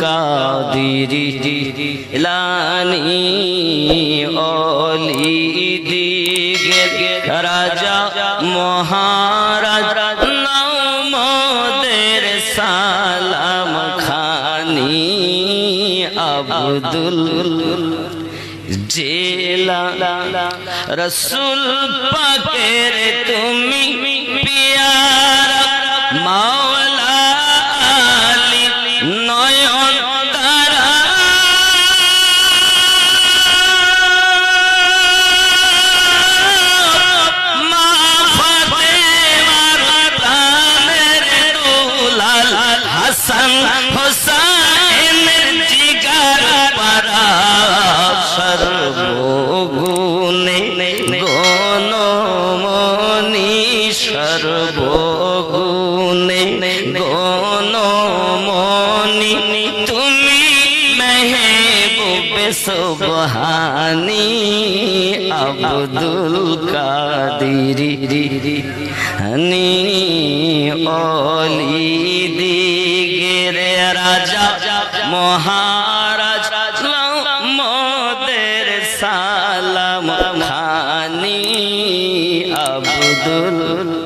Kadiri লানি ওলি দিগের রাজা মহারাজ নাও মোদের সালাম খানি আব্দুল জেলা রসুল পাকের তুমি পিয়ারা মাওলা আলী নয়ন তারা মা ফাতেমার প্রাণের দুলাল হাসান হোসেনের জিগার পারা সর্বগুণে গণমণি সর্বগুণে গণমণি তুমি মেহবুবে সুবহানি আব্দুল কাদিরি হানি ওলি দিগের রাজা মহারাজ মোদের সালাম খানি আব্দুল